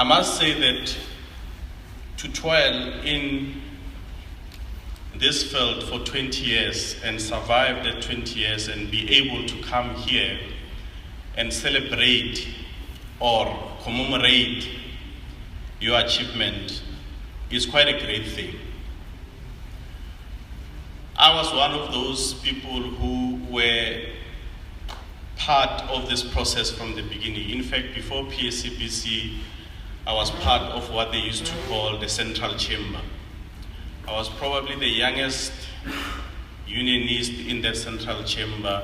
I must say that to toil in this field for 20 years and survive that 20 years and be able to come here and celebrate or commemorate your achievement is quite a great thing. I was one of those people who were part of this process from the beginning. In fact, before PSCBC, I was part of what they used to call the Central Chamber. I was probably the youngest unionist in that Central Chamber,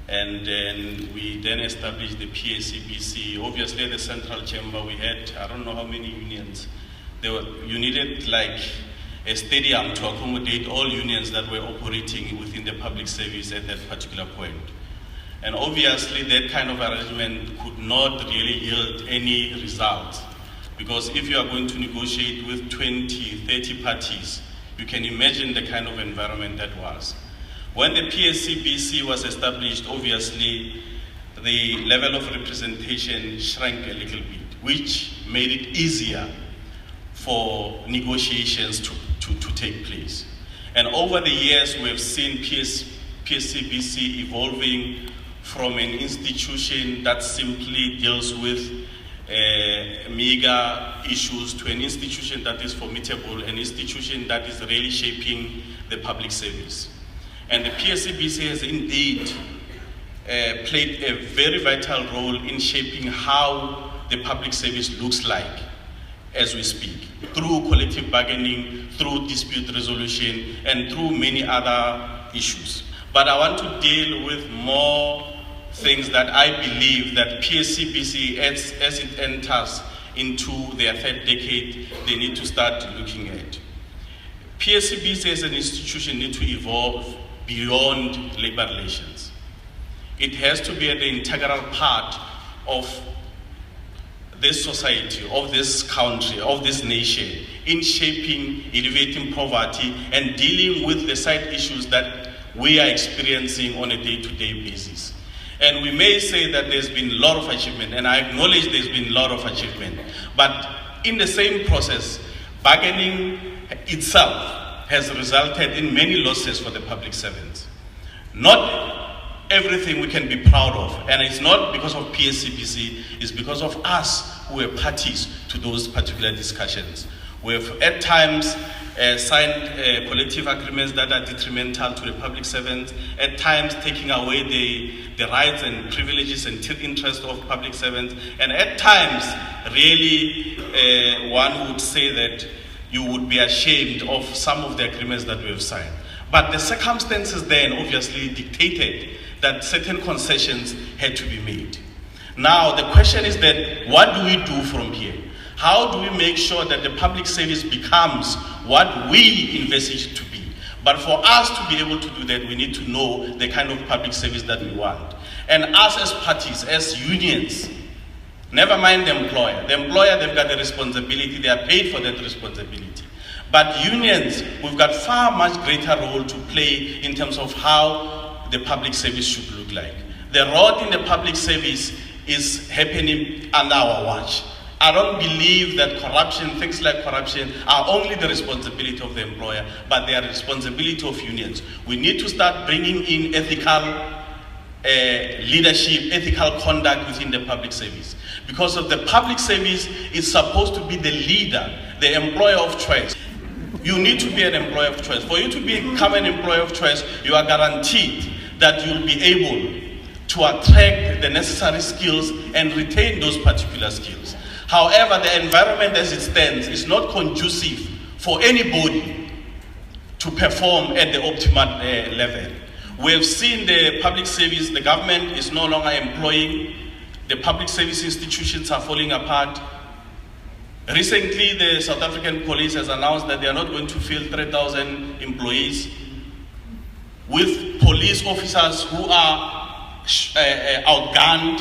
and then we then established the PSCBC. Obviously, at the Central Chamber, we had, I don't know how many unions. You needed like a stadium to accommodate all unions that were operating within the public service at that particular point. And obviously that kind of arrangement could not really yield any result, because if you are going to negotiate with 20, 30 parties, you can imagine the kind of environment that was. When the PSCBC was established, obviously the level of representation shrank a little bit, which made it easier for negotiations to take place. And over the years, we have seen PSCBC evolving from an institution that simply deals with meager issues to an institution that is formidable, an institution that is really shaping the public service. And the PSCBC has indeed played a very vital role in shaping how the public service looks like as we speak, through collective bargaining, through dispute resolution, and through many other issues. But I want to deal with more things that I believe that PSCBC, as it enters into their third decade, they need to start looking at. PSCBC as an institution needs to evolve beyond labor relations. It has to be an integral part of this society, of this country, of this nation, in shaping, elevating poverty, and dealing with the side issues that we are experiencing on a day-to-day basis. And we may say that there's been a lot of achievement, and I acknowledge there's been a lot of achievement. But in the same process, bargaining itself has resulted in many losses for the public servants. Not everything we can be proud of, and it's not because of PSCBC, it's because of us who are parties to those particular discussions. We have at times signed collective agreements that are detrimental to the public servants, at times taking away the rights and privileges and interests of public servants, and at times really one would say that you would be ashamed of some of the agreements that we have signed. But the circumstances then obviously dictated that certain concessions had to be made. Now the question is that, what do we do from here? How do we make sure that the public service becomes what we envisage it to be? But for us to be able to do that, we need to know the kind of public service that we want. And us as parties, as unions, never mind the employer. The employer, they've got the responsibility, they are paid for that responsibility. But unions, we've got far much greater role to play in terms of how the public service should look like. The rot in the public service is happening under our watch. I don't believe that corruption, things like corruption, are only the responsibility of the employer, but they are the responsibility of unions. We need to start bringing in ethical leadership, ethical conduct within the public service. Because of the public service is supposed to be the leader, the employer of choice. You need to be an employer of choice. For you to become an employer of choice, you are guaranteed that you'll be able to attract the necessary skills and retain those particular skills. However, the environment as it stands is not conducive for anybody to perform at the optimal level. We have seen the public service, the government is no longer employing, the public service institutions are falling apart. Recently, the South African police has announced that they are not going to fill 3,000 employees, with police officers who are outgunned,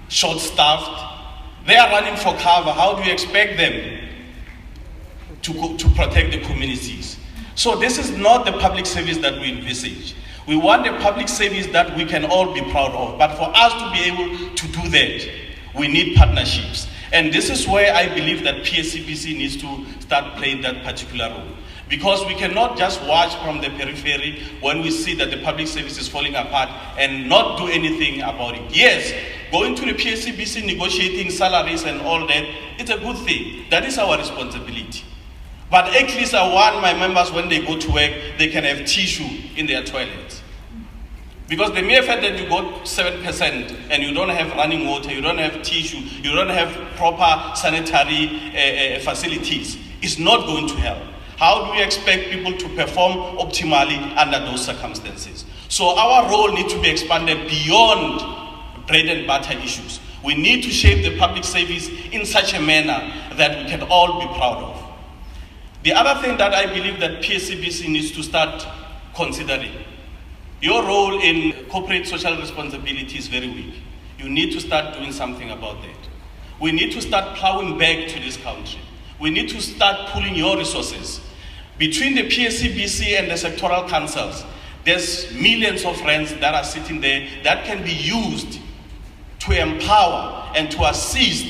short-staffed. They are running for cover. How do you expect them to protect the communities? So this is not the public service that we envisage. We want a public service that we can all be proud of. But for us to be able to do that, we need partnerships. And this is where I believe that PSCBC needs to start playing that particular role. Because we cannot just watch from the periphery when we see that the public service is falling apart and not do anything about it. Yes, going to the PSCBC, negotiating salaries and all that, it's a good thing. That is our responsibility. But at least I want my members, when they go to work, they can have tissue in their toilets. Because the mere fact that you got 7% and you don't have running water, you don't have tissue, you don't have proper sanitary facilities, is not going to help. How do we expect people to perform optimally under those circumstances? So our role needs to be expanded beyond bread and butter issues. We need to shape the public service in such a manner that we can all be proud of. The other thing that I believe that PSCBC needs to start considering, your role in corporate social responsibility is very weak. You need to start doing something about that. We need to start plowing back to this country. We need to start pulling your resources. Between the PSCBC and the sectoral councils, there's millions of rands that are sitting there that can be used to empower and to assist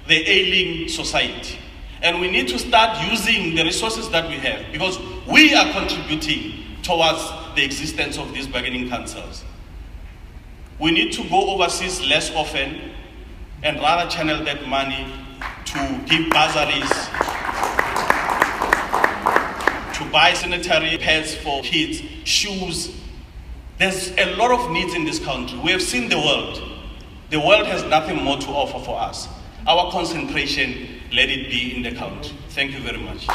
the ailing society. And we need to start using the resources that we have, because we are contributing towards the existence of these bargaining councils. We need to go overseas less often and rather channel that money to give bursaries, to buy sanitary pads for kids, shoes. There's a lot of needs in this country. We have seen the world. The world has nothing more to offer for us. Our concentration, let it be in the country. Thank you very much.